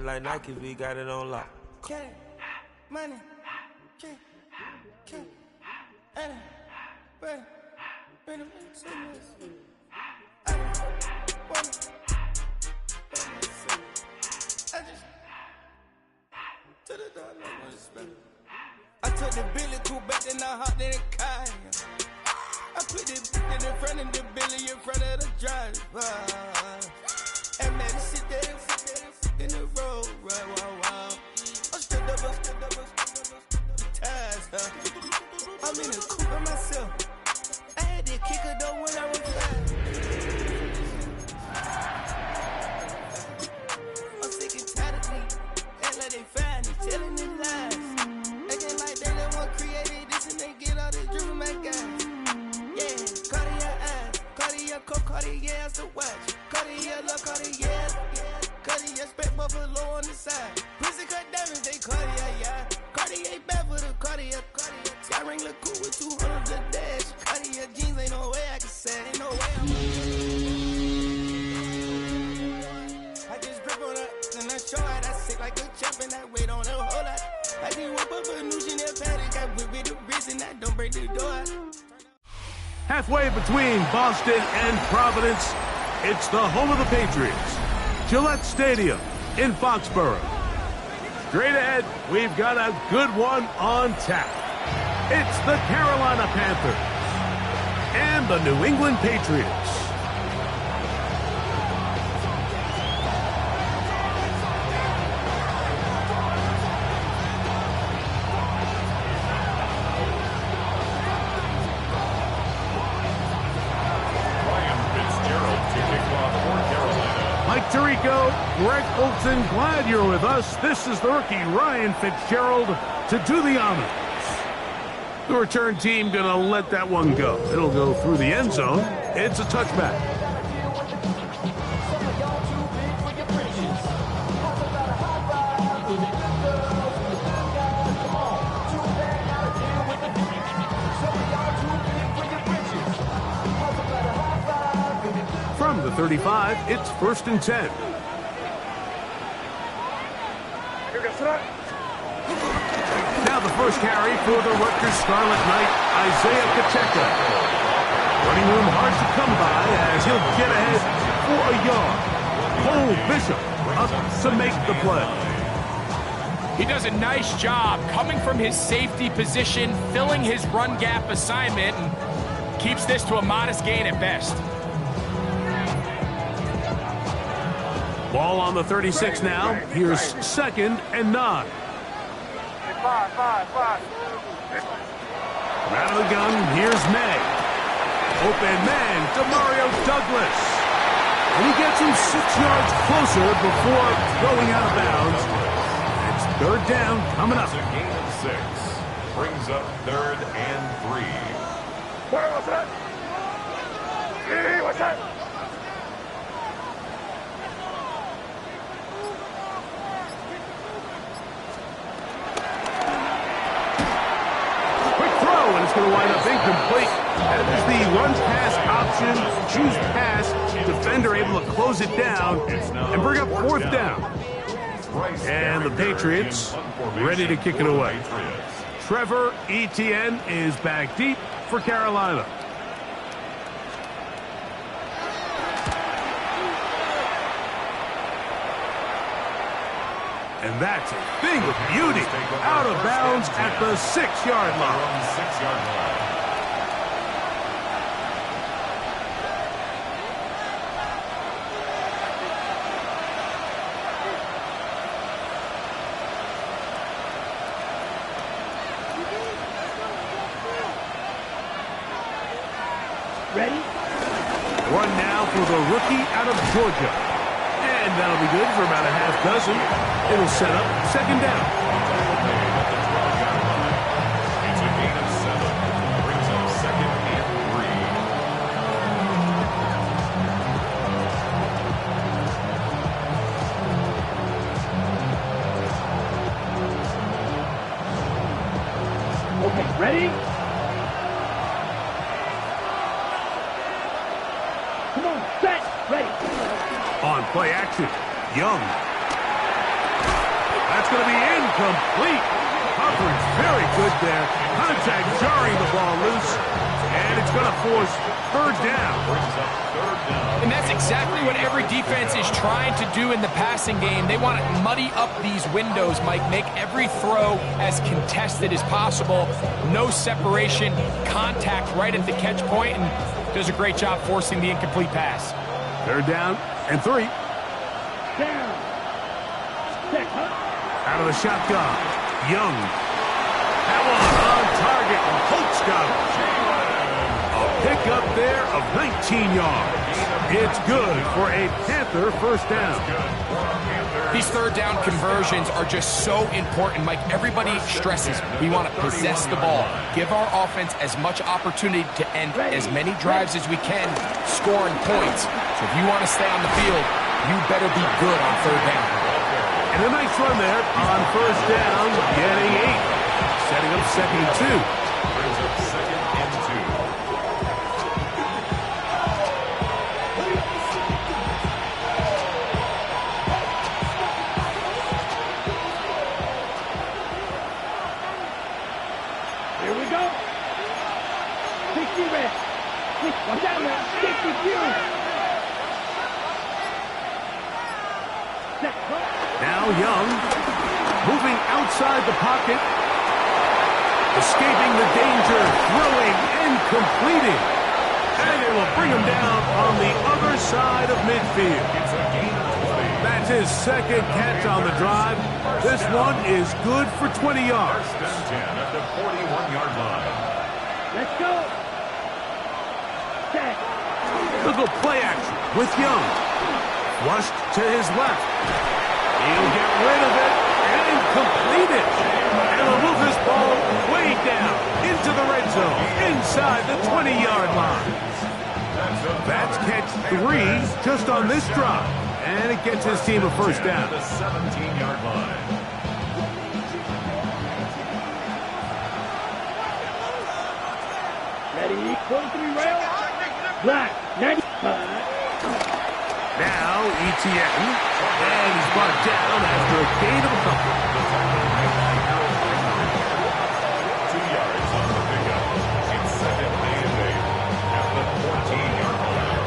man like Nike, we got it on lock. Money, money, I took the Billy cool back and I hopped in the car. I put the in front of the Billy in front of the driver. And man, sit there in the road, wow. I'm still double, ties, huh? I'm in the coupe by myself. I had to kick her though when I was flying. I'm sick and tired of me. Act like they find me, telling them lies. Acting like they the one created this and they get all this drip from my guys. Yeah, Cartier eyes, Cartier coat, Cartier as the watch. Cartier look, Cartier, Cartier spec buffalo on the side. Pussy cut diamonds, they Cartier, yeah. Cartier bad for the Cartier. I ring the cool with 200 the dash. Cartier jeans, ain't no way I can say, ain't no way I'm I just grip on her, and I show her that sick like a chop, and I wait on her whole lot. I just whip up a new Chanel paddock, I whip with the wrist, and I don't break the door. Halfway between Boston and Providence, it's the home of the Patriots, Gillette Stadium in Foxborough. Straight ahead, we've got a good one on tap. It's the Carolina Panthers and the New England Patriots. Tirico, Greg Olson, glad you're with us. This is the rookie Ryan Fitzgerald to do the honors. The return team gonna let that one go. It'll go through the end zone. It's a touchback. From the 35, it's 1st and 10. Now the first carry for the Rutgers Scarlet Knight, Isaiah Pacheco. Running room hard to come by as he'll get ahead for a yard. Cole Bishop up to make the play. He does a nice job coming from his safety position, filling his run gap assignment, and keeps this to a modest gain at best. Ball on the 36 now. Here's 2nd and 9. Out of the gun, here's May. Open man, Demario Douglas. And he gets him 6 yards closer before going out of bounds. It's 3rd down coming up. It's a gain of 6. Brings up 3rd and 3. What's that? Hey, what's that? It's going to wind up incomplete. That is the run-pass option. Choose pass. Defender able to close it down and bring up 4th down. And the Patriots ready to kick it away. Trevor Etienne is back deep for Carolina. And that's a thing of beauty. Out of bounds at the 6-yard line. 6-yard line. Ready? Run now for the rookie out of Georgia. And that'll be good for about a half dozen. It'll set up 2nd down. It's a gain of 7. Brings up 2nd and 3. Okay, ready? Come on, set, ready. On play action, Young. going to be incomplete. Coverage very good there. Contact jarring the ball loose. And it's going to force third down. And that's exactly what every defense is trying to do in the passing game. They want to muddy up these windows, Mike, make every throw as contested as possible. No separation, contact right at the catch point, and does a great job forcing the incomplete pass. Third down and 3. Down. Out of the shotgun. Young. That one on target. Colts got it. A pickup there of 19 yards. It's good for a Panther first down. These third down conversions are just so important, Mike. Everybody stresses we want to possess the ball, give our offense as much opportunity to end as many drives as we can, scoring points. So if you want to stay on the field, you better be good on third down. And a nice run there on first down, getting 8. Setting up second and 2. Brings up second and 2. Here we go. 60 red. Watch out now. 60 fuel. Now Young, moving outside the pocket, escaping the danger, throwing and completing. And it will bring him down on the other side of midfield. That's his second catch on the drive. This one is good for 20 yards. First and 10 at the 41-yard line. Let's go. Set. Look at play action with Young. Flushed to his left. He'll get rid of it and complete it. And he'll move this ball way down into the red zone, inside the 20-yard line. That's catch 3 just on this drive. And it gets his team a first down. The 17-yard line. Ready. 43 rail. Black. 95. Now ETN, and he's brought down after a gain of a couple. 2 yards on the pickup. It's second and 8 at the 14-yard line.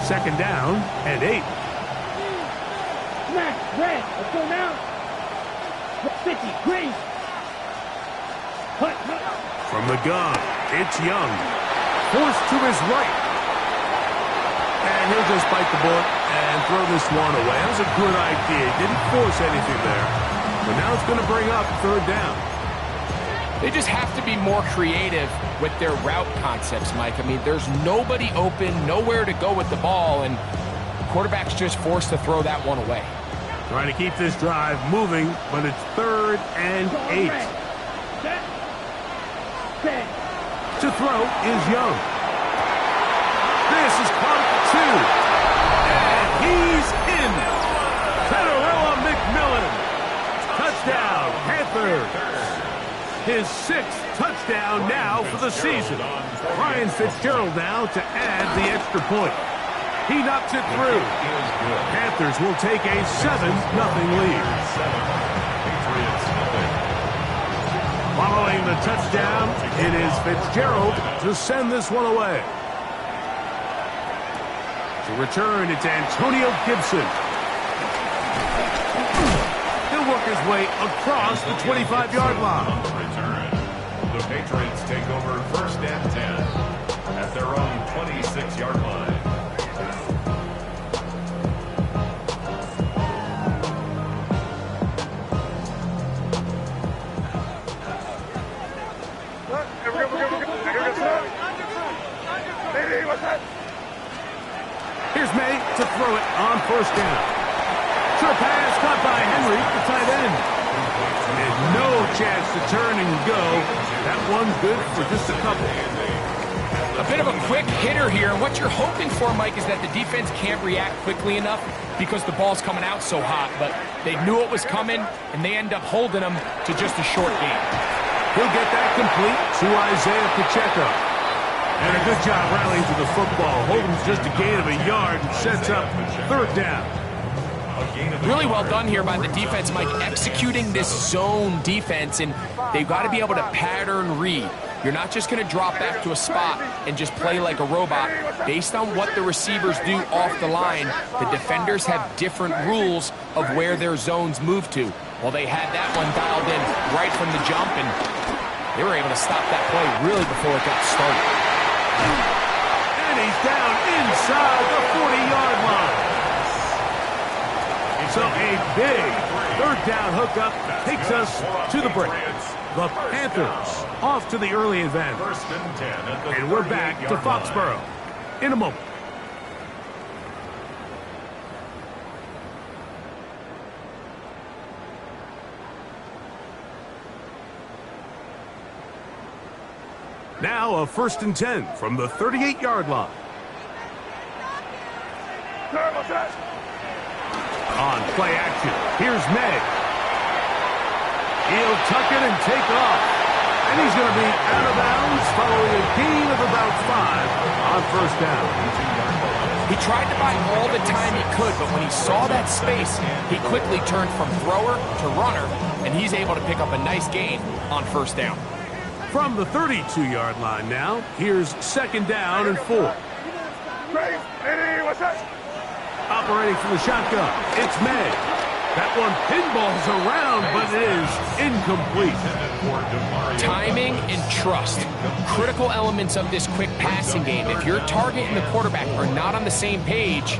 Second down and 8. Black. Red. Let's go now. 50. Green. Hut. From the gun, it's Young. Forced to his right. And he'll just bite the bullet and throw this one away. That was a good idea. He didn't force anything there. But now it's going to bring up third down. They just have to be more creative with their route concepts, Mike. I mean, there's nobody open, nowhere to go with the ball, and the quarterback's just forced to throw that one away. Trying to keep this drive moving, but it's third and 8. Set. Set. To throw is Young. This is caught at 2. And he's in. Petarella McMillan. Touchdown, Panthers. His 6th touchdown now for the season. Ryan Fitzgerald now to add the extra point. He knocks it through. Panthers will take a 7-0 lead. Following the touchdown, it is Fitzgerald to send this one away. To return, it's Antonio Gibson. He'll work his way across the 25-yard line. The Patriots take over first and 10 at their own 26-yard line. Here's May to throw it on first down. Short pass caught by Henry, the tight end. And no chance to turn and go. That one's good for just a couple. A bit of a quick hitter here, and what you're hoping for, Mike, is that the defense can't react quickly enough because the ball's coming out so hot, but they knew it was coming, and they end up holding them to just a short game. He'll get that complete to Isaiah Pacheco. And a good job rallying to the football. Holding just a gain of a yard and sets up third down. Really well done here by the defense, Mike, executing this zone defense, and they've got to be able to pattern read. You're not just going to drop back to a spot and just play like a robot. Based on what the receivers do off the line, the defenders have different rules of where their zones move to. Well, they had that one dialed in right from the jump, and they were able to stop that play really before it got started. And he's down inside the 40-yard line. So a big third down hookup takes us to the break. The Panthers off to the early advantage. And we're back to Foxborough in a moment. Now a 1st and 10 from the 38-yard line. On play action, here's May. He'll tuck it and take off. And he's going to be out of bounds following a gain of about 5 on 1st down. He tried to buy all the time he could, but when he saw that space, he quickly turned from thrower to runner, and he's able to pick up a nice gain on 1st down. From the 32-yard line now, here's 2nd down and 4. Operating from the shotgun, it's May. That one pinballs around, but it is incomplete. Timing and trust, critical elements of this quick passing game. If your target and the quarterback are not on the same page,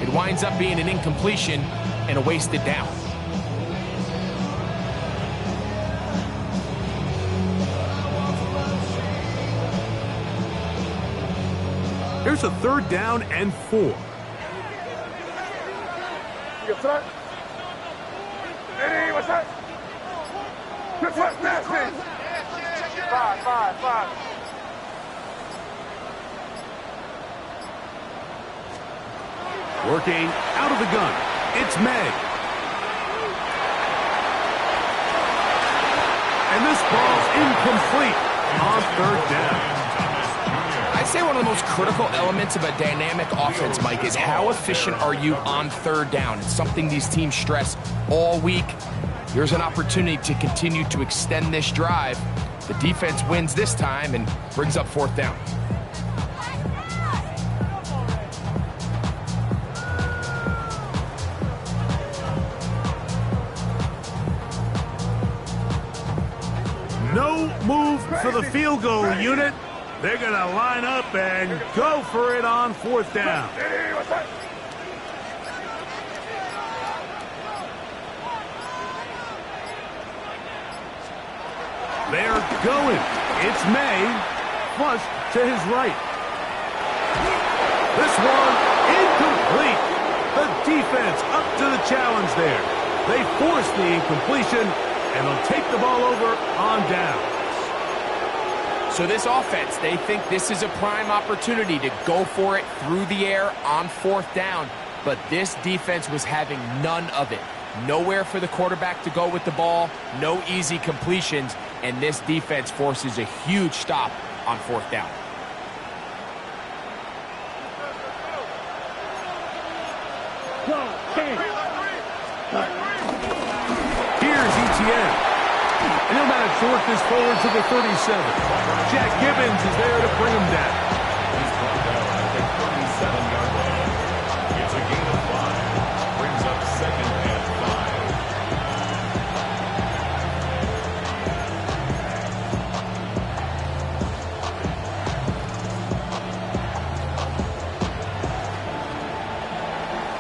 it winds up being an incompletion and a wasted down. Here's a 3rd down and 4. Working out of the gun, it's May. And this ball's incomplete on 3rd down. I'd say one of the most critical elements of a dynamic offense, Mike, is how efficient are you on 3rd down. It's something these teams stress all week. Here's an opportunity to continue to extend this drive. The defense wins this time and brings up 4th down. No move for the field goal unit. They're going to line up and go for it on 4th down. They're going. It's May, flush to his right. This one incomplete. The defense up to the challenge there. They force the incompletion, and they'll take the ball over on down. So this offense, they think this is a prime opportunity to go for it through the air on 4th down, but this defense was having none of it. Nowhere for the quarterback to go with the ball, no easy completions, and this defense forces a huge stop on 4th down. Here's ETN. And he'll manage to work this forward to the 37. Jack Gibbons is there to bring him down. He's brought down at the 37-yard line. It's a gain of 5. Brings up 2nd and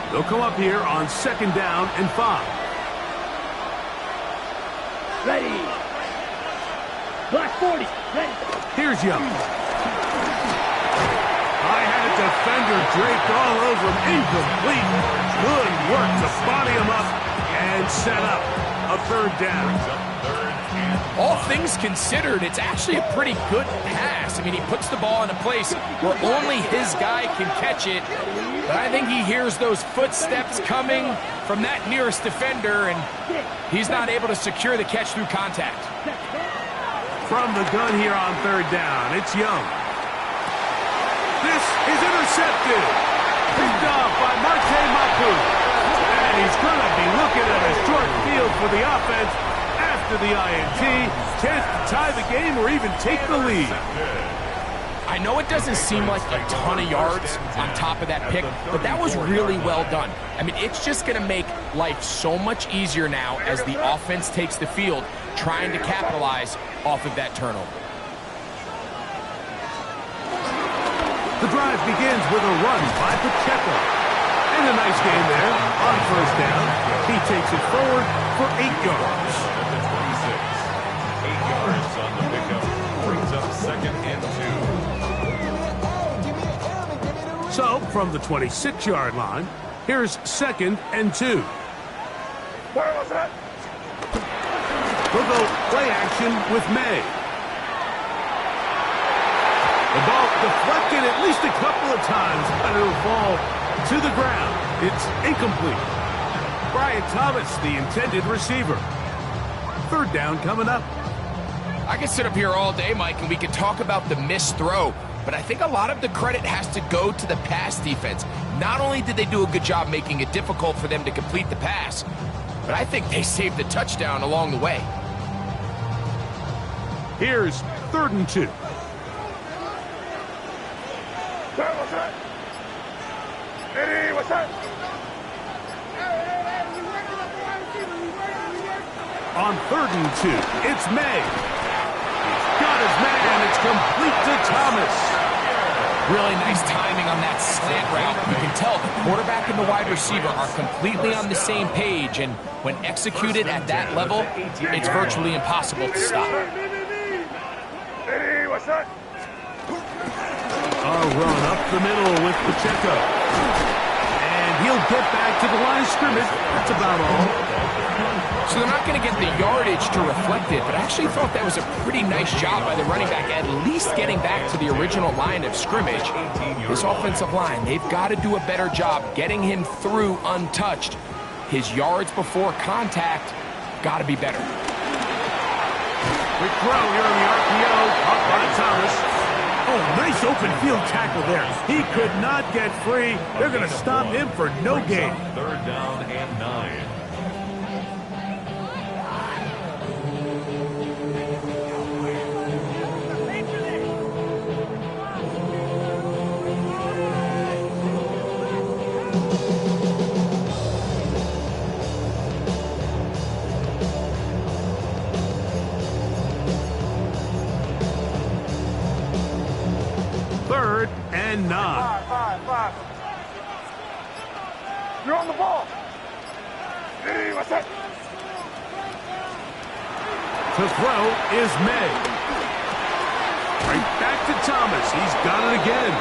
5. They'll come up here on 2nd down and 5. Ready. Black 40. Ready. Here's Young. I had a defender draped all over him. Incomplete. Good work to body him up and set up a 3rd down. All things things considered, it's actually a pretty good pass. I mean, he puts the ball in a place where only his guy can catch it. But I think he hears those footsteps coming from that nearest defender, and he's not able to secure the catch through contact. From the gun here on third down, it's Young. This is intercepted. Picked off by Marte Mapu. And he's going to be looking at a short field for the offense after the INT. Chance to tie the game or even take the lead. I know it doesn't seem like a ton of yards on top of that pick, but that was really well done. I mean, it's just going to make life so much easier now as the offense takes the field, trying to capitalize off of that turnover. The drive begins with a run by Pacheco. And a nice game there on first down. He takes it forward for 8 yards. At the 26. 8 yards on the pickup. Brings up 2nd and 2. So, from the 26-yard line, here's 2nd and 2. Where was that? We'll go play action with May. The ball deflected at least a couple of times, but it'll fall to the ground. It's incomplete. Brian Thomas, the intended receiver. Third down coming up. I could sit up here all day, Mike, and we could talk about the missed throw, but I think a lot of the credit has to go to the pass defense. Not only did they do a good job making it difficult for them to complete the pass, but I think they saved the touchdown along the way. Here's 3rd and 2. Where was that? Eddie, what's that? On 3rd and 2, it's May. He's got his man. It's complete to Thomas. Really nice timing on that slant route. You can tell the quarterback and the wide receiver are completely on the same page, and when executed at that level, it's virtually impossible to stop. Eddie, what's that? A run up the middle with Pacheco. And he'll get back to the line of scrimmage. That's about all. So they're not going to get the yardage to reflect it, but I actually thought that was a pretty nice job by the running back, at least getting back to the original line of scrimmage. This offensive line, they've got to do a better job getting him through untouched. His yards before contact got to be better. Quick throw here on the RPO. Up by Thomas. Oh, nice open field tackle there. He could not get free. They're going to stop him for no gain. 3rd down and 9. And 9. Five. You're on the ball. Eddie, what's that? To throw is May. Right back to Thomas. He's got it again.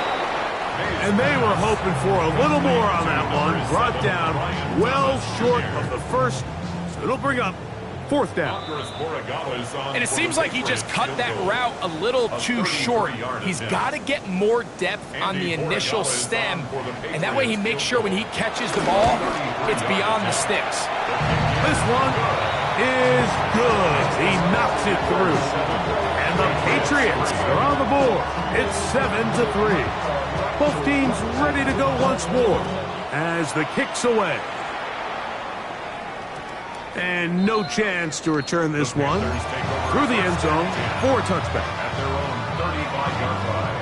And they were hoping for a little more on that one. Brought down well short of the first. So it'll bring up 4th down. And it seems like he just cut that route a little too short. He's got to get more depth on the initial stem, and that way he makes sure when he catches the ball, it's beyond the sticks. This one is good. He knocks it through. And the Patriots are on the board. It's 7-3. Both teams ready to go once more as the kick's away. And no chance to return this one through the end zone for a touchback. At their own 35-yard line.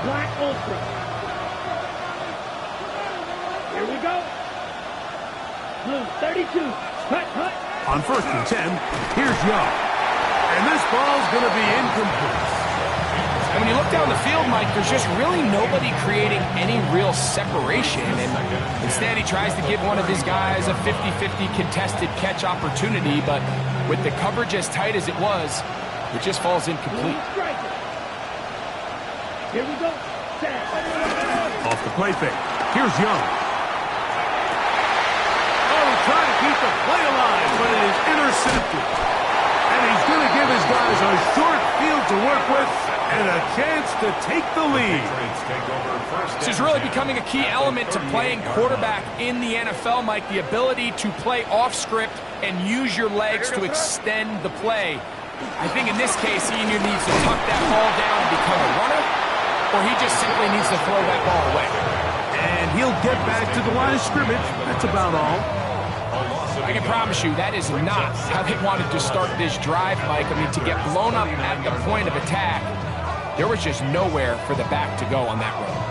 Black Ultra. Here we go. Blue 32. Hut. On 1st and 10, here's Young. And this ball's going to be incomplete. And when you look down the field, Mike, there's just really nobody creating any real separation. And instead, he tries to give one of his guys a 50-50 contested catch opportunity. But with the coverage as tight as it was, it just falls incomplete. Here we go. Set. play fake. Here's Young. Oh, he's trying to keep the play alive, but it is intercepted. And he's going to give his guys a short field to work with and a chance to take the lead. This is really becoming a key element to playing quarterback in the NFL, Mike, the ability to play off script and use your legs to extend the play. I think in this case, he either needs to tuck that ball down and become a runner, or he just simply needs to throw that ball away. And he'll get back to the line of scrimmage. That's about all. I can promise you that is not how they wanted to start this drive, Mike. I mean, to get blown up at the point of attack, there was just nowhere for the back to go on that road.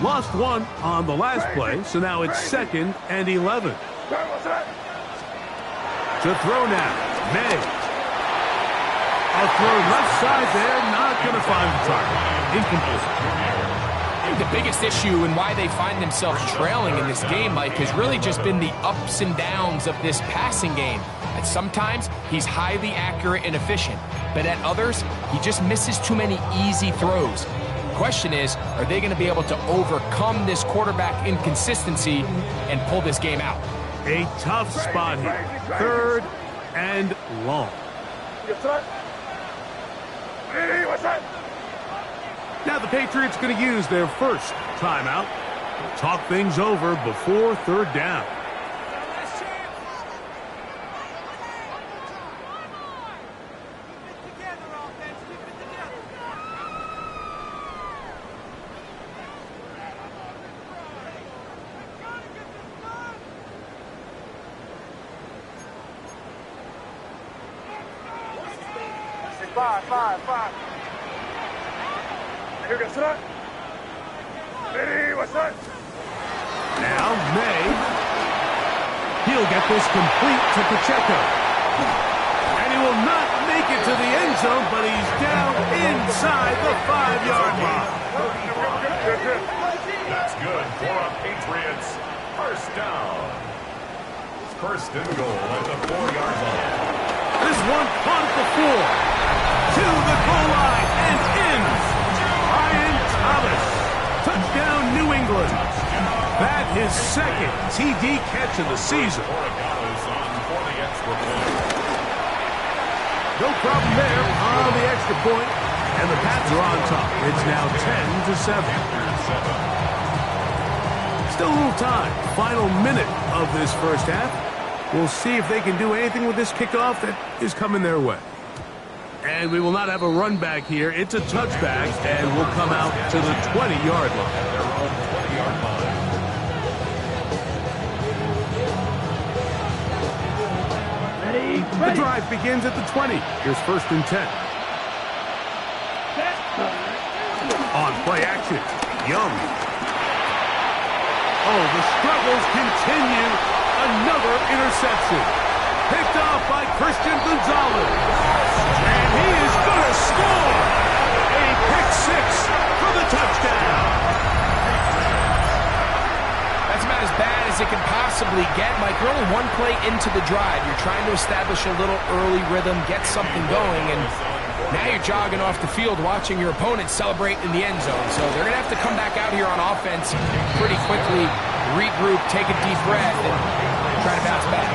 Lost one on the last play, so now it's 2nd and 11. To throw now, May. A throw left side there, not going to find the target. Incomplete. I think the biggest issue and why they find themselves trailing in this game, Mike, has really just been the ups and downs of this passing game. At sometimes, he's highly accurate and efficient, but at others, he just misses too many easy throws. The question is, are they going to be able to overcome this quarterback inconsistency and pull this game out? A tough spot here. 3rd and long. Now the Patriots going to use their first timeout. Talk things over before 3rd down. Five. Now May. He'll get this complete to Pacheco. And he will not make it to the end zone, but he's down inside the 5-yard line. That's good for a Patriots first down. First and goal at the 4-yard line. This one caught at the 4. To the goal line and in. Ryan Thomas. Touchdown, New England. That his 2nd TD catch of the season. No problem there on the extra point, and the Pats are on top. It's now 10-7. Still a little time. Final minute of this first half. We'll see if they can do anything with this kickoff that is coming their way. And we will not have a run back here. It's a touchback, and we'll come out to the 20-yard line. The drive begins at the 20. Here's 1st and 10. On play action, Young. Oh, the struggles continue. Another interception. Picked off by Christian Gonzalez. And he is going to score. A pick 6 for the touchdown. That's about as bad as it can possibly get, Mike. You're only one play into the drive. You're trying to establish a little early rhythm, get something going, and now you're jogging off the field watching your opponent celebrate in the end zone. So they're going to have to come back out here on offense pretty quickly, regroup, take a deep breath, and try to bounce back.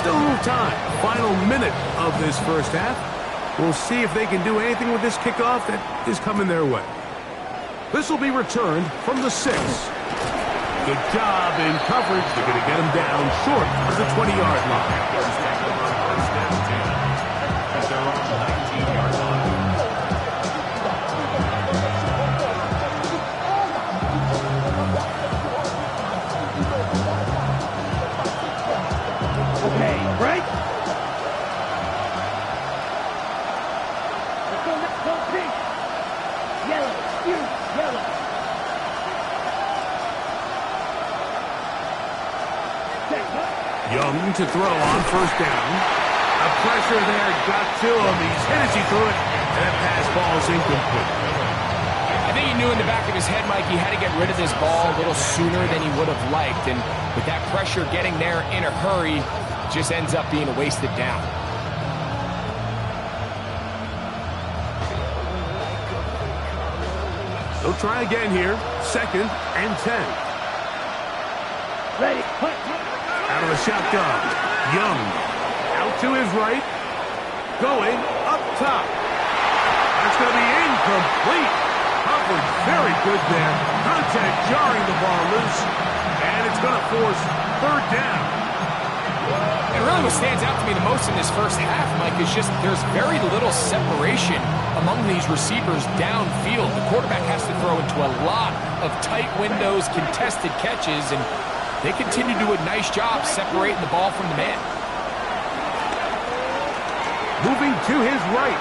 Still a little time. Final minute of this first half. We'll see if they can do anything with this kickoff that is coming their way. This will be returned from the 6. Good job in coverage. They're going to get him down short of the 20-yard line. Right? Pink. Yellow. Yellow. Young to throw on 1st down. A pressure there got to him. He's hit as he threw it. And that pass ball is incomplete. I think he knew in the back of his head, Mike, he had to get rid of this ball a little sooner than he would have liked. And with that pressure getting there in a hurry, it just ends up being a wasted down. They'll try again here. 2nd and 10. Ready, punt. Out of the shotgun. Young. Out to his right. Going up top. That's going to be incomplete. Coverage very good there. Contact jarring the ball loose. And it's going to force 3rd down. And really what stands out to me the most in this first half, Mike, is just there's very little separation among these receivers downfield. The quarterback has to throw into a lot of tight windows, contested catches, and they continue to do a nice job separating the ball from the man. Moving to his right.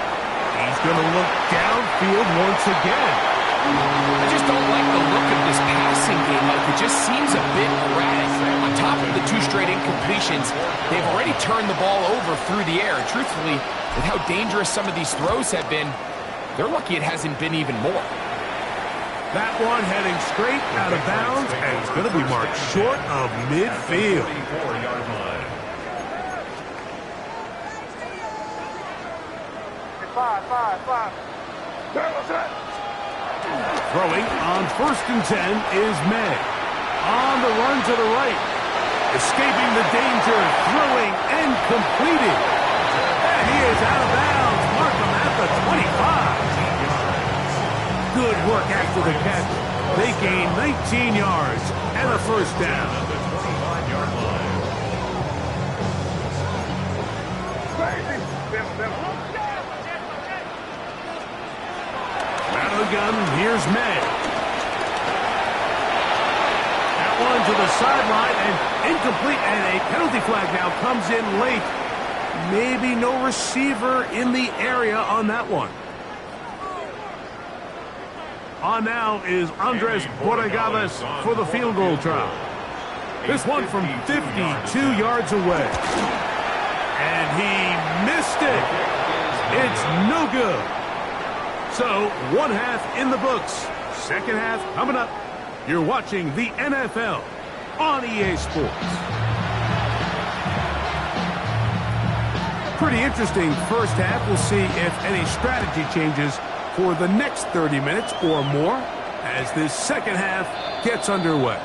He's going to look downfield once again. I just don't like the look of this passing game, Mike. It just seems a bit erratic. On top of the 2 straight incompletions, they've already turned the ball over through the air. And truthfully, with how dangerous some of these throws have been, they're lucky it hasn't been even more. That one heading straight out of bounds, and it's going to be marked short of midfield. 34-yard line. 5. Throwing on 1st and 10 is May. On the run to the right. Escaping the danger, throwing and completing. And he is out of bounds. Mark him at the 25. Good work after the catch. They gain 19 yards and a 1st down. The 25-yard line. Gun, here's May. That one to the sideline and incomplete, and a penalty flag now comes in late. Maybe no receiver in the area on that one. On now is Andres Borregales for the field goal try. This one from 52 yards away. And he missed it. It's no good. So, 1 half in the books. 2nd half coming up. You're watching the NFL on EA Sports. Pretty interesting first half. We'll see if any strategy changes for the next 30 minutes or more as this 2nd half gets underway.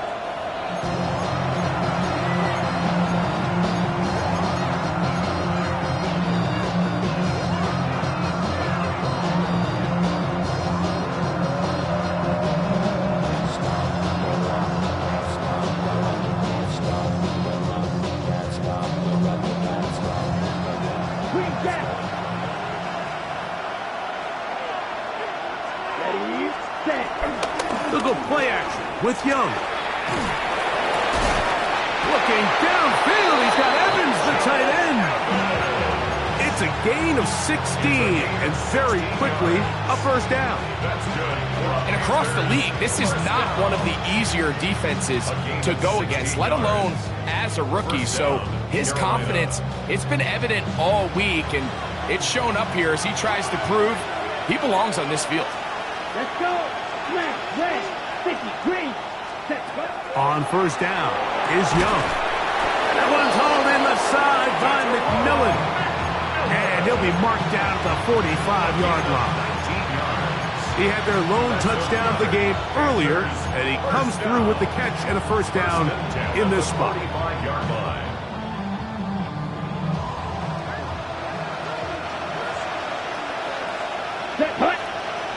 Look at play action with Young. Looking downfield, he's got Evans, the tight end. It's a gain of 16, and very quickly, a 1st down. And across the league, this is not one of the easier defenses to go against, let alone as a rookie. So his confidence, it's been evident all week, and it's shown up here as he tries to prove he belongs on this field. Let's go. Red, sticky, green. On 1st down is Young. That one's hauled in the side by McMillan. And he'll be marked down at the 45-yard line. He had their lone touchdown of the game earlier, and he comes through with the catch and a 1st down in this spot. 45-yard line.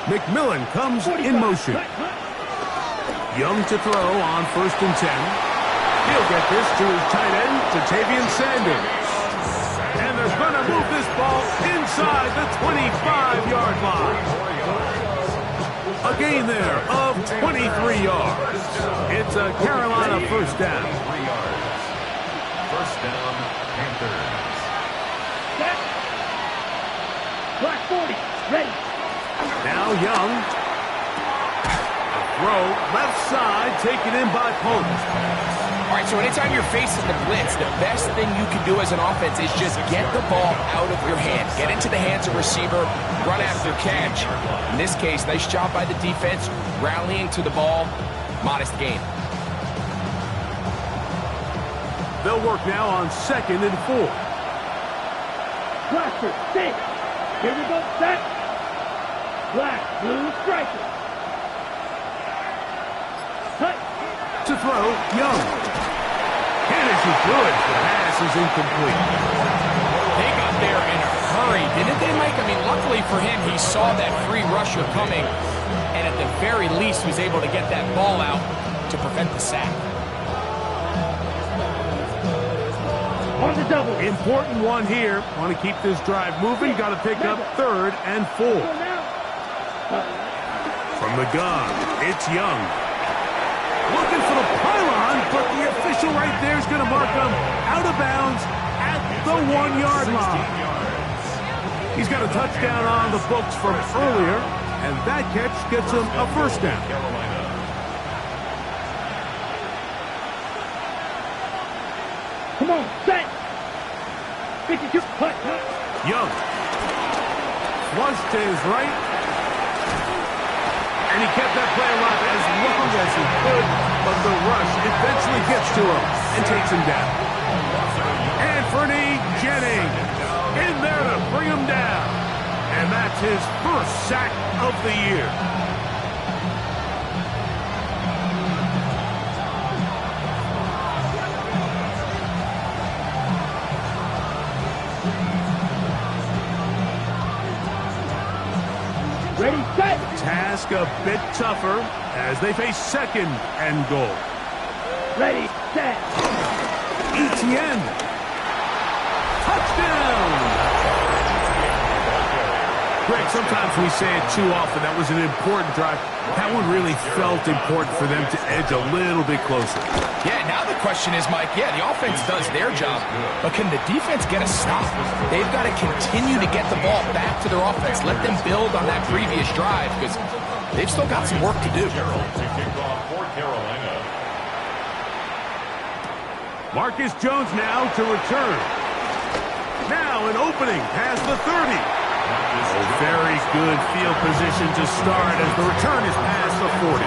McMillan comes in motion. Young to throw on 1st and 10. He'll get this to his tight end, Jatavian Sanders. And they're going to move this ball inside the 25-yard line. A gain there of 23 yards. It's a Carolina 1st down. 3 yards. 1st down, Panthers. Black 40, ready. Now Young. A throw left side, taken in by Pope. All right, so anytime you're facing the blitz, the best thing you can do as an offense is just get the ball out of your hand. Get into the hands of receiver, run after catch. In this case, nice job by the defense, rallying to the ball. Modest gain. They'll work now on 2nd and 4. Blaster, stay. Here we go, set. Black, blue, striker. Cut. To throw, Young. And as he could, the pass is incomplete. They got there in a hurry, didn't they, Mike? I mean, luckily for him, he saw that free rusher coming, and at the very least was able to get that ball out to prevent the sack. On the double. Important one here. Want to keep this drive moving. Got to pick up 3rd and 4. From the gun, it's Young. Looking for the pylon, but the official right there is going to mark him out of bounds at the 1-yard line. He's got a touchdown on the books from earlier, and that catch gets him a 1st down. Come on, set. 52, cut. Young. Flush to his right. And he kept that play alive as long as he could, but the rush eventually gets to him and takes him down. Anthony Jennings in there to bring him down. And that's his 1st sack of the year. Ready, set. Task a bit tougher as they face 2nd and goal. Ready, set. ETN. Touchdown! Greg, sometimes we say it too often. That was an important drive. That one really felt important for them to edge a little bit closer. Yeah, now the question is, Mike, yeah, the offense does their job, but can the defense get a stop? They've got to continue to get the ball back to their offense. Let them build on that previous drive because they've still got some work to do. Marcus Jones now to return. Now an opening past the 30. Very good field position to start as the return is past the 40.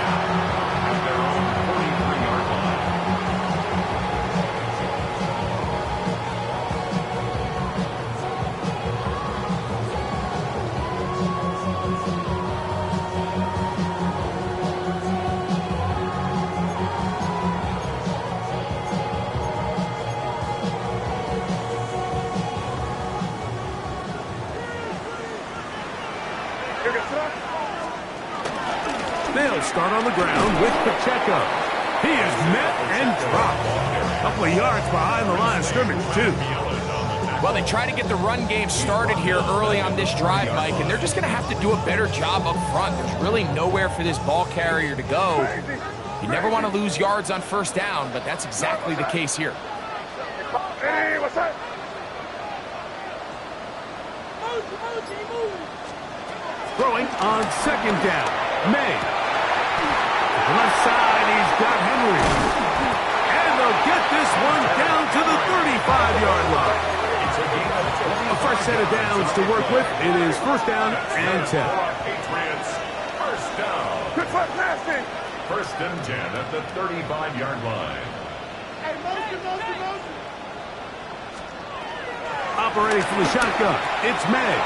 They'll start on the ground with Pacheco. He is met and dropped. A couple of yards behind the line of scrimmage, too. Well, they try to get the run game started here early on this drive, Mike, and they're just going to have to do a better job up front. There's really nowhere for this ball carrier to go. You never want to lose yards on 1st down, but that's exactly the case here. Hey, what's up? Throwing on 2nd down. May. To the left side, he's got Henry. And they'll get this one down to the 35-yard line. A fresh set of downs to work with. It is 1st down and 10. First down. Good luck, nasty. 1st and 10 at the 35-yard line. Hey, motion. Operating from the shotgun, it's May.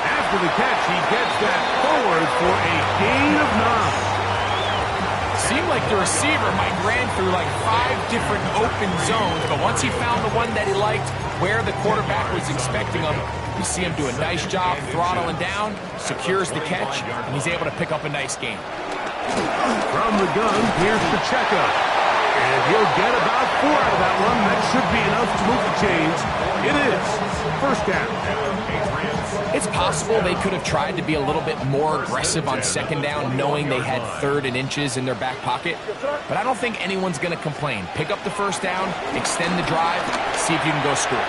After the catch, he gets that forward for a gain of 9. Seemed like the receiver, Mike, ran through like 5 different open zones, but once he found the one that he liked, where the quarterback was expecting him, you see him do a nice job throttling down, secures the catch, and he's able to pick up a nice gain. From the gun, here's Pacheco. And he'll get about 4 out of that one. That should be enough to move the chains. It is 1st down. It's possible they could have tried to be a little bit more aggressive on 2nd down, knowing they had 3rd and inches in their back pocket. But I don't think anyone's going to complain. Pick up the 1st down, extend the drive, see if you can go score.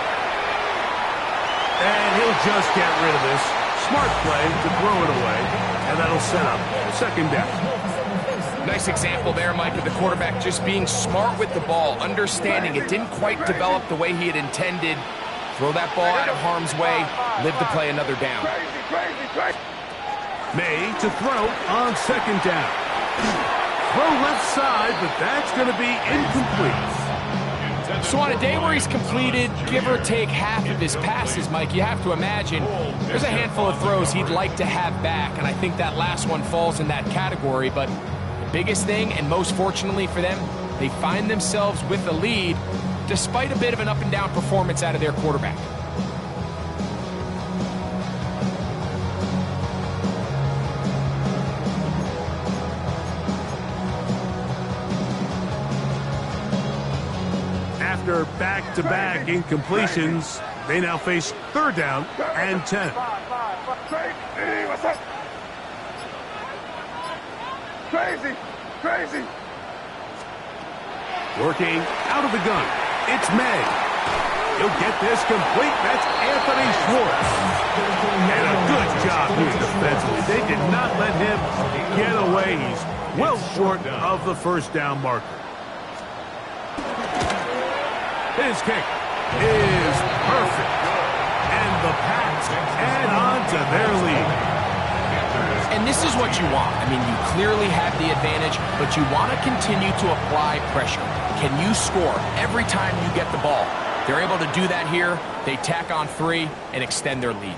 And he'll just get rid of this. Smart play to throw it away. And that'll set up 2nd down. Nice example there, Mike, of the quarterback just being smart with the ball, understanding it didn't quite develop the way he had intended. Throw that ball out of harm's way, live to play another down. May to throw on second down. Throw left side, but that's going to be incomplete. So on a day where he's completed, give or take half of his passes, Mike, you have to imagine there's a handful of throws he'd like to have back, and I think that last one falls in that category. But the biggest thing, and most fortunately for them, they find themselves with a lead despite a bit of an up-and-down performance out of their quarterback. After back-to-back incompletions, they now face third down and 10. Crazy. Working out of the gun, it's May. He'll get this complete. That's Anthony Schwartz. And a good job here defensively. They did not let him get away. He's well short of the first down marker. His kick is perfect. And the Pats add on to their lead. And this is what you want. I mean, you clearly have the advantage, but you want to continue to apply pressure. Can you score every time you get the ball? They're able to do that here. They tack on 3 and extend their lead.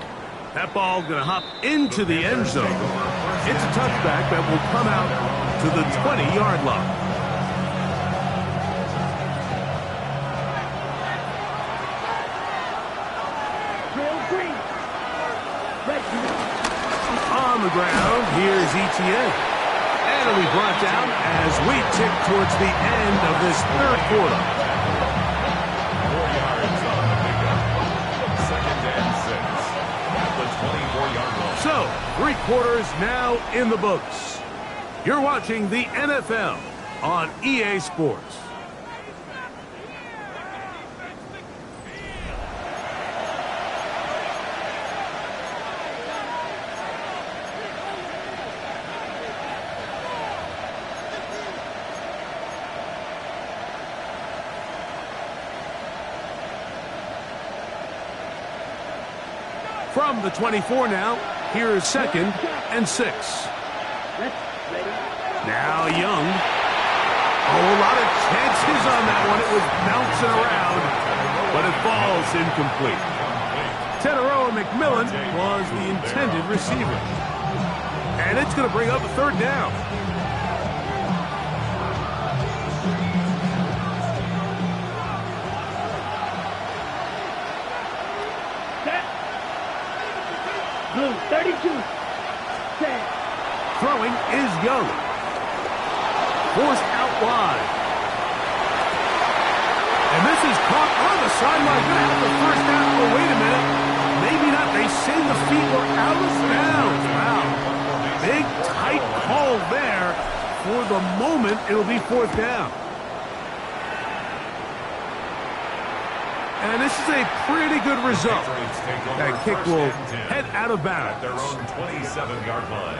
That ball going to hop into the end zone. It's a touchback that will come out to the 20-yard line. On the ground, here's Etienne. And it'll be brought down as we tick towards the end of this third quarter. 4 yards on the pickup. 2nd and 6 at the 24-yard line. So, 3 quarters now in the books. You're watching the NFL on EA Sports. From the 24 now, here's 2nd and 6. Now Young. Oh, a lot of chances on that one. It was bouncing around, but it falls incomplete. Teteroa McMillan was the intended receiver. And it's going to bring up a third down. Blue, 32. Set. Throwing is Young. Forced out wide. And this is caught on the sideline. Going to have the first down. Oh, wait a minute. Maybe not. They say the feet were out of bounds. Wow. Big, tight call there. For the moment, it'll be 4th down. And this is a pretty good result. That kick will head out of bounds. At their own 27-yard line.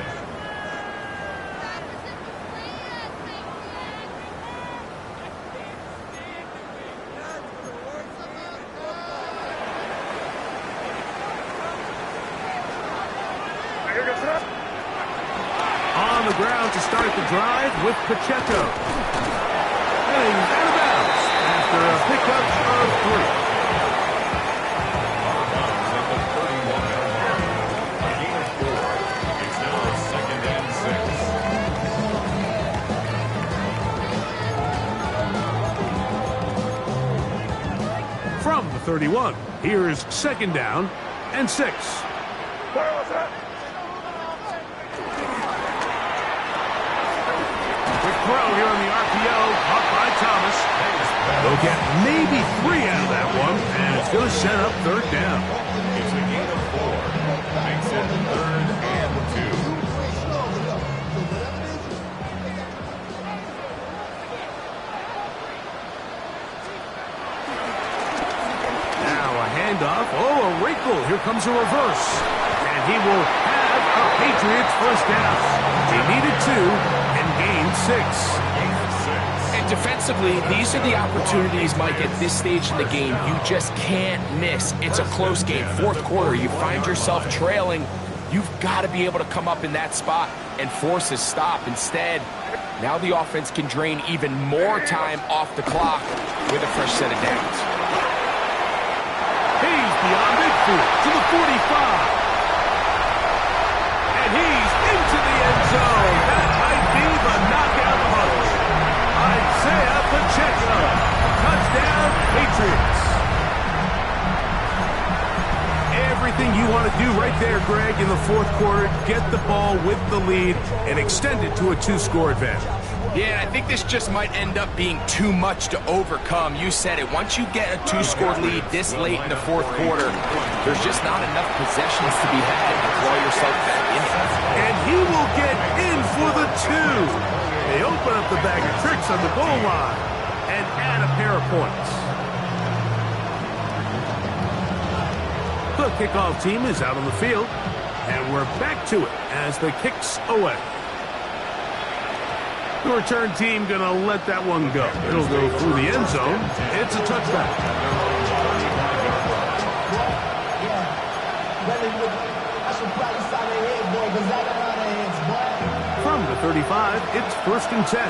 On the ground to start the drive with Pacheco. Heading out of bounds after a pickup of 3. From the 31, here's 2nd down and 6. Quick throw here on the RPO, caught by Thomas. They'll get maybe 3 out of that one, and it's going to set up 3rd down. It's a gain of 4. Makes it 3rd and 2. Handoff. Oh, a wrinkle. Here comes a reverse. And he will have a Patriots first down. He needed 2 and gained and 6. And defensively, these are the opportunities, Mike, at this stage in the game you just can't miss. It's a close game. Fourth quarter, you find yourself trailing. You've got to be able to come up in that spot and force a stop. Instead, now the offense can drain even more time off the clock with a fresh set of downs. He's beyond midfield to the 45. And he's into the end zone. That might be the knockout punch. Isaiah Pacheco. Touchdown, Patriots. Everything you want to do right there, Greg, in the fourth quarter, get the ball with the lead and extend it to a 2-score advantage. Yeah, I think this just might end up being too much to overcome. You said it. Once you get a 2-score lead this late in the fourth quarter, there's just not enough possessions to be had to throw yourself back in it. And he will get in for the 2. They open up the bag of tricks on the goal line and add a pair of points. The kickoff team is out on the field, and we're back to it as the kick's away. The return team going to let that one go. It'll go through the end zone. It's a touchdown. From the 35, it's 1st and 10.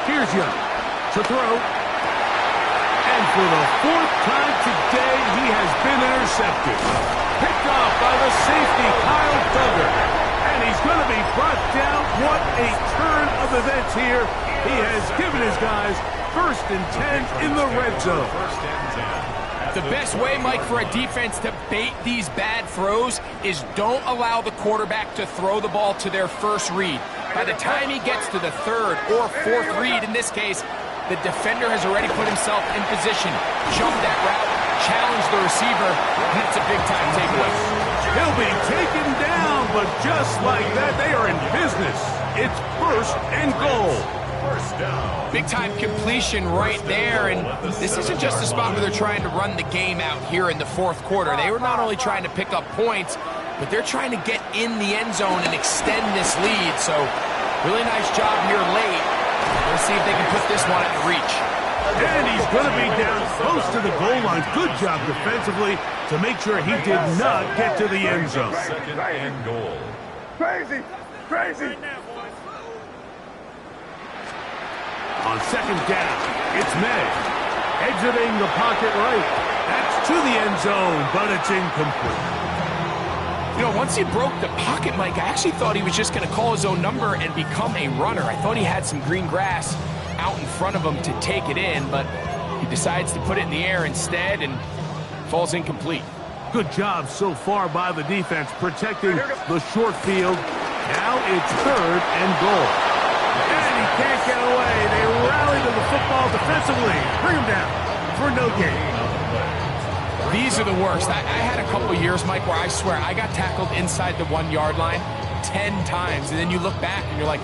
Here's Young to throw. And for the 4th time today, he has been intercepted. Picked off by the safety, Kyle Duggar. And he's going to be brought down. What a turn of events here. He has given his guys 1st and 10 in the red zone. The best way, Mike, for a defense to bait these bad throws is don't allow the quarterback to throw the ball to their first read. By the time he gets to the 3rd or 4th read, in this case, the defender has already put himself in position, jumped that route, challenged the receiver, and it's a big-time takeaway. He'll be taken down, but just like that, they are in business. It's 1st and goal. First down. Big-time completion right there, and this isn't just a spot where they're trying to run the game out here in the fourth quarter. They were not only trying to pick up points, but they're trying to get in the end zone and extend this lead. So, really nice job here late. Let's see if they can put this one at reach. And he's going to be down close to the goal line. Good job defensively to make sure he did not get to the end zone. 2nd and goal. Crazy! Crazy! On 2nd down, it's May. Exiting the pocket right. That's to the end zone, but it's incomplete. You know, once he broke the pocket, Mike, I actually thought he was just going to call his own number and become a runner. I thought he had some green grass out in front of him to take it in, but he decides to put it in the air instead and falls incomplete. Good job so far by the defense protecting the short field. Now it's 3rd and goal. And he can't get away. They rally to the football defensively. Bring him down for no gain. These are the worst. I had a couple years, Mike, where I swear I got tackled inside the 1-yard line 10 times. And then you look back and you're like,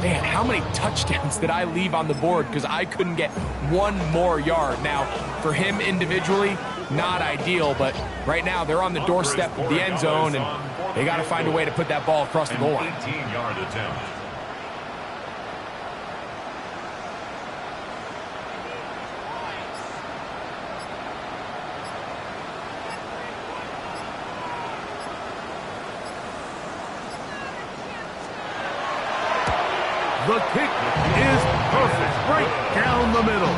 man, how many touchdowns did I leave on the board because I couldn't get one more yard? Now, for him individually, not ideal, but right now they're on the doorstep of the end zone, and they got to find a way to put that ball across the goal line. 18-yard attempt. The kick is perfect, right down the middle.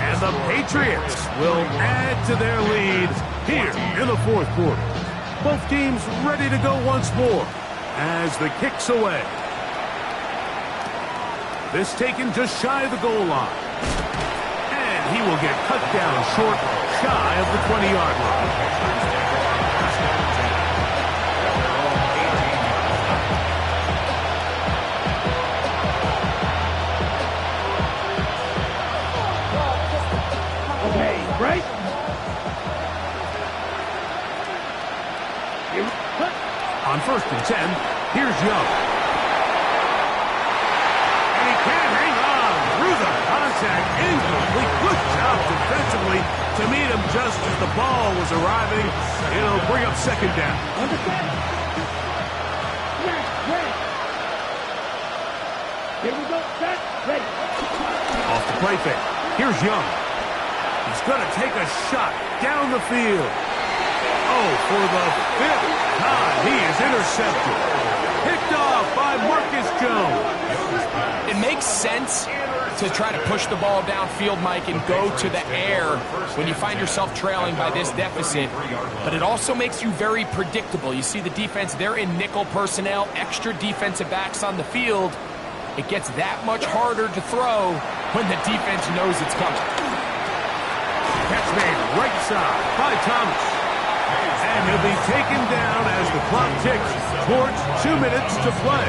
And the Patriots will add to their lead here in the fourth quarter. Both teams ready to go once more as the kick's away. This taken just shy of the goal line. And he will get cut down short, shy of the 20-yard line. Right? On 1st and 10, here's Young. And he can't hang on through the contact. Incomplete. Good job defensively to meet him just as the ball was arriving. It'll bring up 2nd down. Off the play fake. Here's Young. He's going to take a shot down the field. Oh, for the fifth time, he is intercepted. Picked off by Marcus Jones. It makes sense to try to push the ball downfield, Mike, and go to the air when you find yourself trailing by this deficit. But it also makes you very predictable. You see the defense, they're in nickel personnel, extra defensive backs on the field. It gets that much harder to throw when the defense knows it's coming. Catch made right side by Thomas. And he'll be taken down as the clock ticks towards 2 minutes to play.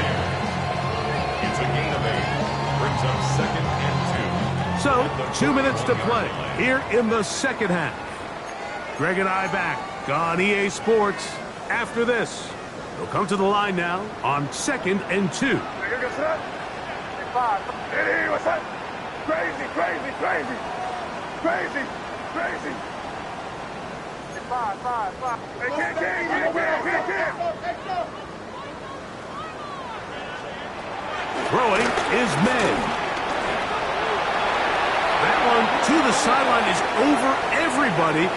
It's a gain of 8. Brings up 2nd and 2. So, 2 minutes to play here in the second half. Greg and I back on EA Sports after this. They'll come to the line now on 2nd and 2. What's that? Crazy, crazy, crazy. Crazy, crazy. Five. Hey, can't. Throwing is May. That one to the sideline is over everybody.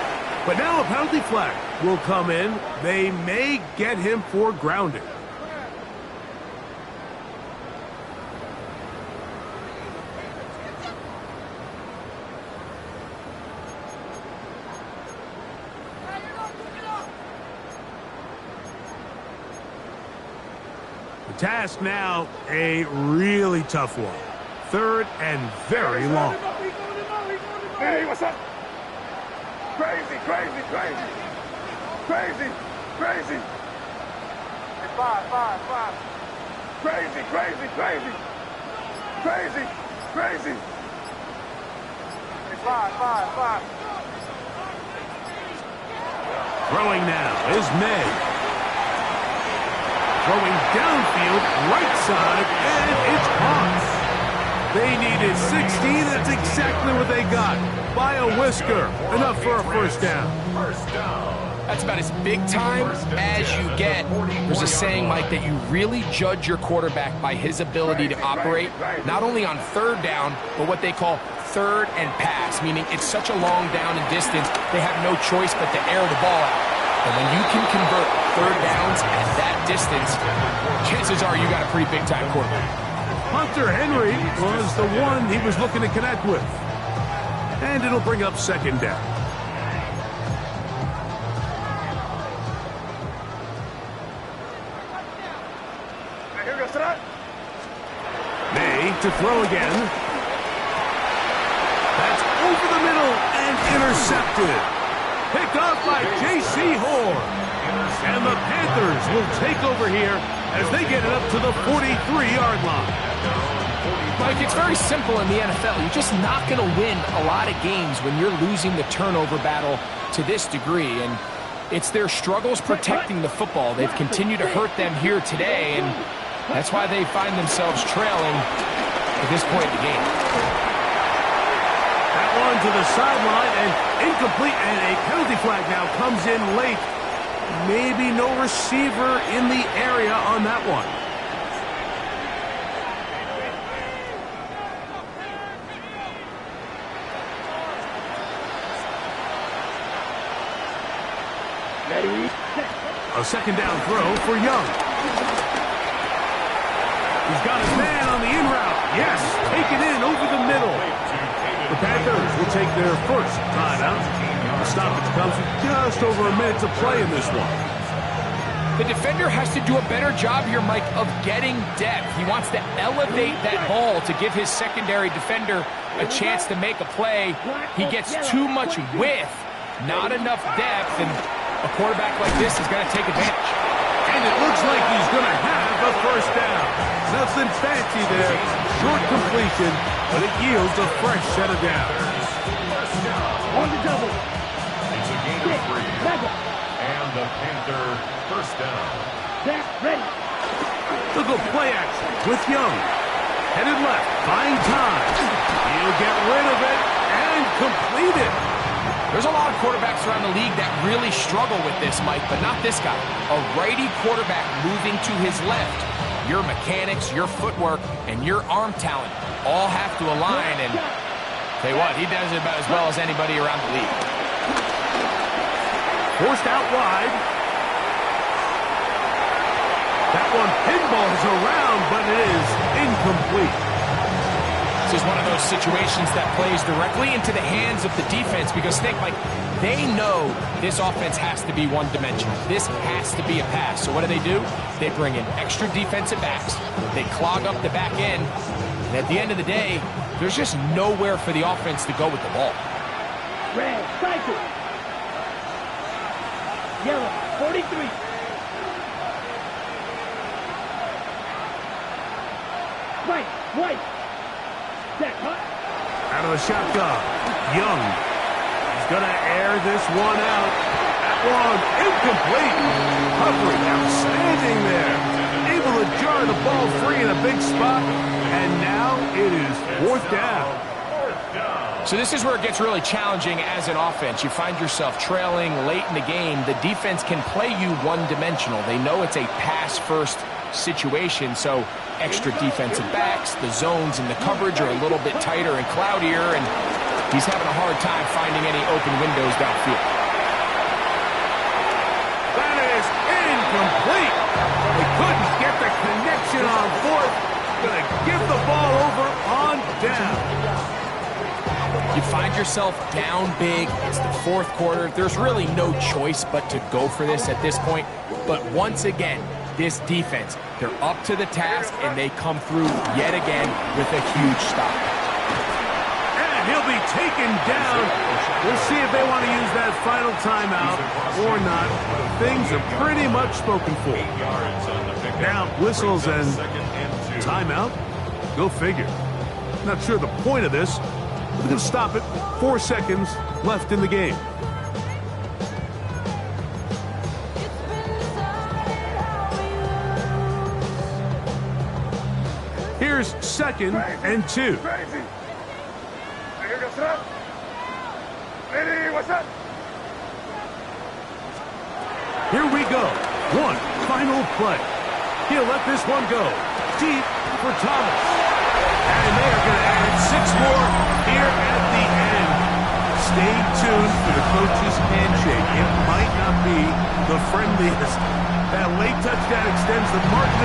But now a penalty flag will come in. They may get him for grounding. The task now, a really tough one. 3rd and very long. Hey, what's up? Crazy. Five. Crazy. Five. Throwing now is May. Throwing downfield, right side, and it's caught. They needed 16. That's exactly what they got. By a whisker. Enough for a first down. That's about as big time as you get. There's a saying, Mike, that you really judge your quarterback by his ability to operate, not only on 3rd down, but what they call 3rd and pass, meaning it's such a long down and distance, they have no choice but to air the ball out. And when you can convert 3rd downs at that distance, chances are you got a pretty big-time quarterback. Hunter Henry was the one he was looking to connect with. And it'll bring up 2nd down. May to throw again. That's over the middle and intercepted. Picked off by J.C. Horn. And the Panthers will take over here as they get it up to the 43-yard line. Mike, it's very simple in the NFL. You're just not going to win a lot of games when you're losing the turnover battle to this degree. And it's their struggles protecting the football. They've continued to hurt them here today, and that's why they find themselves trailing at this point in the game. That one to the sideline and incomplete, and a penalty flag now comes in late. Maybe no receiver in the area on that one. A 2nd down throw for Young. He's got his man on the in route. Yes, take it in over the middle. The Panthers will take their first timeout. The stoppage comes with just over a minute to play in this one. The defender has to do a better job here, Mike, of getting depth. He wants to elevate that ball to give his secondary defender a chance to make a play. He gets too much width, not enough depth, and a quarterback like this is going to take advantage. And it looks like he's going to have a first down. Nothing fancy there. Short completion, but it yields a fresh set of downs. On the double. It's a gain of 3. And the Panther first down. Back, ready. Look at play action with Young. Headed left, buying time. He'll get rid of it and complete it. There's a lot of quarterbacks around the league that really struggle with this, Mike, but not this guy. A righty quarterback moving to his left. your mechanics, your footwork, and your arm talent all have to align. And tell you what, he does it about as well as anybody around the league. Forced out wide. That one pinballs around, but it is incomplete. This is one of those situations that plays directly into the hands of the defense because, think, like, they know this offense has to be one-dimensional. This has to be a pass. So what do? They bring in extra defensive backs. They clog up the back end. And at the end of the day, there's just nowhere for the offense to go with the ball. Red, cycle. Yellow, 43. White. Set, cut. Out of the shotgun. Young. He's going to air this one out. That one incomplete. Humphrey outstanding there. Able to jar the ball free in a big spot. And now it is fourth down. So this is where it gets really challenging as an offense. You find yourself trailing late in the game. The defense can play you one-dimensional. They know it's a pass-first situation, so extra defensive backs, the zones and the coverage are a little bit tighter and cloudier, and he's having a hard time finding any open windows downfield. That is incomplete. They couldn't get the connection on fourth. Going to give the ball over on down. You find yourself down big. It's the fourth quarter. There's really no choice but to go for this at this point. But once again, this defense, they're up to the task, and they come through yet again with a huge stop. And he'll be taken down. We'll see if they want to use that final timeout or not. Things are pretty much spoken for. Now, whistles and timeout. Go figure. Not sure the point of this. We're going to stop it. 4 seconds left in the game. Here's 2nd and 2. Here we go. One final play. He'll let this one go. Deep for Thomas. And they are going to add 6 more here at the end. Stay tuned for the coach's handshake. It might not be the friendliest. That late touchdown extends the margin